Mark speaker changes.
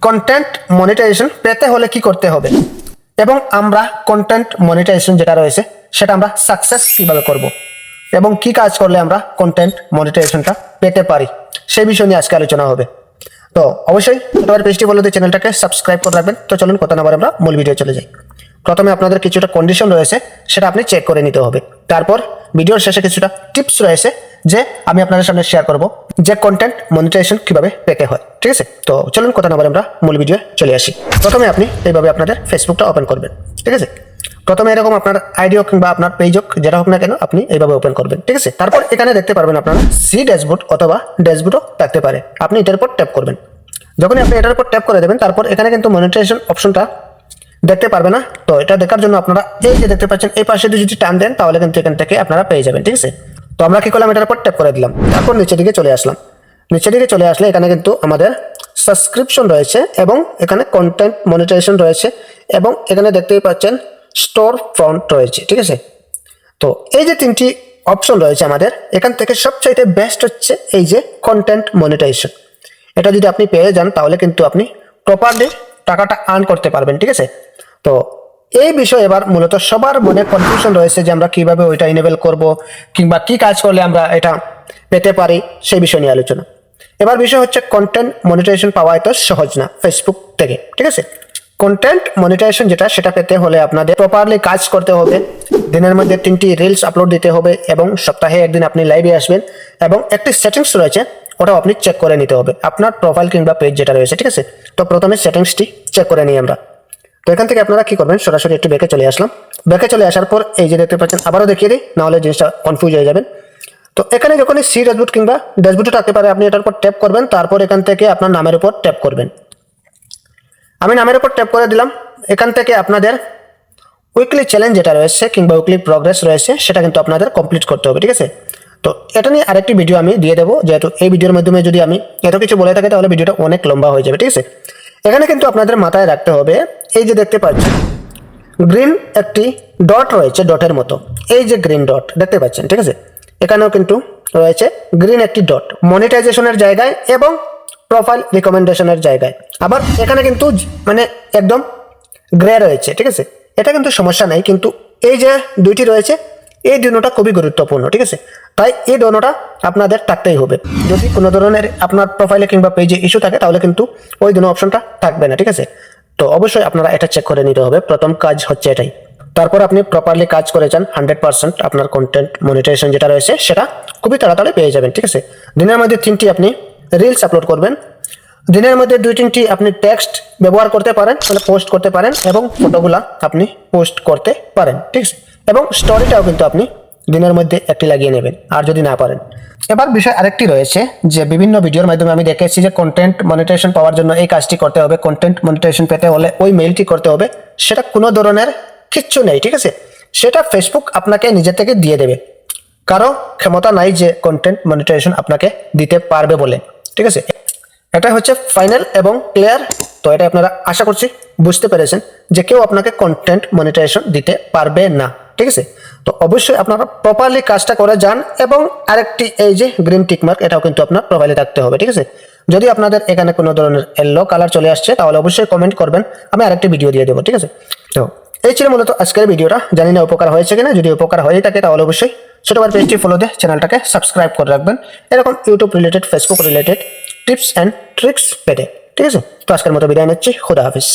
Speaker 1: Content monetization পেতে হলে কি করতে হবে এবং আমরা কন্টেন্ট মনিটাইজেশন যেটা রয়েছে সেটা আমরা সাকসেস কিভাবে করব এবং কি কাজ করলে আমরা কন্টেন্ট মনিটাইজেশনটা পেতে পারি সেই বিষয় নিয়ে আজকে আলোচনা হবে। তো অবশ্যই তোমার পেজটি বলতে চ্যানেলটাকে সাবস্ক্রাইব করে রাখবেন। তো চলুন কথা না বলে আমরা মূল ভিডিও চলে যাই। প্রথমে আপনাদের কিছুটা কন্ডিশন রয়েছে সেটা আপনি চেক করে নিতে হবে। তারপর ভিডিওর শেষে কিছুটা টিপস রয়েছে যে আমি আপনাদের সামনে শেয়ার করব যে কন্টেন্ট মনিটাইজেশন কিভাবে পেতে হয়। ঠিক আছে, তো চলুন কথা না বলে আমরা মূল ভিডিও চলে আসি। প্রথমে আপনি এইভাবে আপনাদের ফেসবুকটা ওপেন করবেন। ঠিক আছে, প্রথমে এরকম আপনার আইডি হোক কিংবা আপনার পেজ হোক যেটা হোক না কেন আপনি এইভাবে ওপেন করবেন। ঠিক আছে, তারপর এখানে দেখতে পারবেন আপনারা সি ড্যাশবোর্ড অথবা ড্যাশবোর্ডও থাকতে পারে, আপনি এটার উপর ট্যাপ করবেন। যখনই আপনি এটার উপর ট্যাপ করে দেবেন তারপর এখানে কিন্তু মনিটাইজেশন অপশনটা দেখতে পারবে না। তো এটা দেখার জন্য আপনারা এই যে দেখতে পাচ্ছেন এই পাশে যদি টান দেন তাহলে কিন্তু এখান থেকে আপনারা পেয়ে যাবেন। ঠিক আছে, তো আমরা কি করলাম, এটার উপর ট্যাপ করে দিলাম, তারপর নিচের দিকে চলে আসলাম। নিচের দিকে চলে আসলে এখানে কিন্তু আমাদের সাবস্ক্রিপশন রয়েছে এবং এখানে কন্টেন্ট মনিটাইজেশন রয়েছে এবং এখানে দেখতেই পাচ্ছেন স্টোর ফ্রন্ট রয়েছে। ঠিক আছে, তো এই যে তিনটি অপশন রয়েছে আমাদের, এখান থেকে সবচাইতে বেস্ট হচ্ছে এই যে কন্টেন্ট মনিটাইজেশন। এটা যদি আপনি পেয়ে যান তাহলে কিন্তু আপনি প্রপারলি টাকাটা আর্ন করতে পারবেন। ঠিক আছে, তো এই বিষয়ে এবার মূলত সবার মনে কনফিউশন রয়েছে যে আমরা কিভাবে ওইটা ইনেবল করব কিংবা কি কাজ করলে আমরা এটা পেতে পারি সেই বিষয় নিয়ে আলোচনা। এবার বিষয় হচ্ছে কন্টেন্ট মনিটাইজেশন পাওয়া এত সহজ না ফেসবুক থেকে। ঠিক আছে, কন্টেন্ট মনিটাইজেশন যেটা সেটা পেতে হলে আপনাদের প্রপারলি কাজ করতে হবে, দিনের মধ্যে 3টি রিলস আপলোড দিতে হবে এবং সপ্তাহে একদিন আপনি লাইভে আসবেন এবং একটি সেটিংস রয়েছে ওটাও আপনি চেক করে নিতে হবে আপনার প্রোফাইল কিংবা পেজ যেটা রয়েছে। ঠিক আছে, তো প্রথমে সেটিংসটি চেক করে নিই আমরা। তো এখান থেকে আপনারা কি করবেন, সরাসরি একটু ব্যাকে চলে আসলাম। ব্যাকে চলে আসার পর এই যে দেখতে পাচ্ছেন, আবারও দেখিয়ে দিই নাহলে জিনিসটা কনফিউজ হয়ে যাবেন। তো এখানে যখনই সি ড্যাশবোর্ড কিংবা ড্যাশবোর্ডও থাকতে পারে, আপনি এটার উপর ট্যাপ করবেন, তারপর এখান থেকে আপনার নামের উপর ট্যাপ করবেন। আমি নামের উপর ট্যাপ করে দিলাম। এখান থেকে আপনাদের উইকলি চ্যালেঞ্জ যেটা রয়েছে কিংবা উইকলি প্রোগ্রেস রয়েছে সেটা কিন্তু আপনাদের কমপ্লিট করতে হবে। ঠিক আছে, তো এটা নিয়ে আরেকটি ভিডিও আমি দিয়ে দেবো, যেহেতু এই ভিডিওর মাধ্যমে যদি আমি এত কিছু বলে থাকি তাহলে ভিডিওটা অনেক লম্বা হয়ে যাবে। ঠিক আছে, এখানে কিন্তু আপনাদের মাথায় রাখতে হবে এই যে দেখতে পাচ্ছেন গ্রিন একটি ডট রয়েছে, ডটের মতো এই যে গ্রিন ডট দেখতে পাচ্ছেন। ঠিক আছে, এখানেও কিন্তু রয়েছে গ্রিন একটি ডট মনিটাইজেশনের জায়গায় এবং প্রোফাইল রিকমেন্ডেশনের জায়গায়। আবার এখানে কিন্তু মানে একদম গ্রে রয়েছে। ঠিক আছে, এটা কিন্তু সমস্যা নাই, কিন্তু এই যে দুইটি রয়েছে এই দুটোটা খুবই গুরুত্বপূর্ণ। ঠিক আছে, তাই এই দুটোটা আপনাদের থাকতেই হবে। যদি কোনো ধরনের আপনার প্রোফাইলে কিংবা পেজে ইস্যু থাকে তাহলে কিন্তু ওই দুটো অপশনটা থাকবে না। ঠিক আছে, তো অবশ্যই আপনারা এটা চেক করে নিতে হবে। প্রথম কাজ হচ্ছে এটাই। তারপর আপনি প্রপারলি কাজ করে যান, 100% আপনার কন্টেন্ট মনিটাইজেশন যেটা রয়েছে সেটা খুবই তাড়াতাড়ি পেয়ে যাবেন। ঠিক আছে, দিনের মধ্যে 3টি আপনি রিলস আপলোড করবেন, দিনের মধ্যে 2-3টি আপনি টেক্সট ব্যবহার করতে পারেন, মানে পোস্ট করতে পারেন এবং ফটোগুলা আপনি পোস্ট করতে পারেন। ঠিক আছে, এবং স্টোরিটাও কিন্তু আপনি দিনের মধ্যে একটি লাগিয়ে নেবেন আর যদি না পারেন। এবার বিষয় আরেকটি রয়েছে যে বিভিন্ন ভিডিওর মাধ্যমে আমি দেখেছি যে কন্টেন্ট মনিটাইজেশন পাওয়ার জন্য এই কাজটি করতে হবে, কন্টেন্ট মনিটাইজেশন পেতে হলে ওই মেইলটি করতে হবে। সেটা কোনো ধরনের কিচ্ছু নেই। ঠিক আছে, সেটা ফেসবুক আপনাকে নিজে থেকে দিয়ে দেবে, কারো ক্ষমতা নাই যে কন্টেন্ট মনিটাইজেশন আপনাকে দিতে পারবে বলে। ঠিক আছে, এটা হচ্ছে ফাইনাল এবং ক্লিয়ার। তো এটা আপনারা আশা করছি বুঝতে পেরেছেন যে কেউ আপনাকে কন্টেন্ট মনিটাইজেশন দিতে পারবে না। ঠিক আছে, তো অবশ্যই আপনারা প্রপারলি কাজটা করে যান এবং আরেকটি এই যে গ্রিন টিক মার্ক এটাও কিন্তু আপনার প্রোফাইলে থাকতে হবে। ঠিক আছে, যদি আপনাদের এখানে কোনো ধরনের ইয়েলো কালার চলে আসছে তাহলে অবশ্যই কমেন্ট করবেন, আমি আরেকটি ভিডিও দিয়ে দেবো। ঠিক আছে, তো এই ছিল মূলত আজকের ভিডিওটা। জানি না উপকার হয়েছে কিনা, যদি উপকার হয়ে থাকে তাহলে অবশ্যই ছোটবার পেজটি ফলো দিয়ে চ্যানেলটাকে সাবস্ক্রাইব করে রাখবেন এরকম YouTube related Facebook related tips and tricks পেতে। ঠিক আছে, তো আজকের মতো বিদায় নিচ্ছি, খুদা হাফিজ।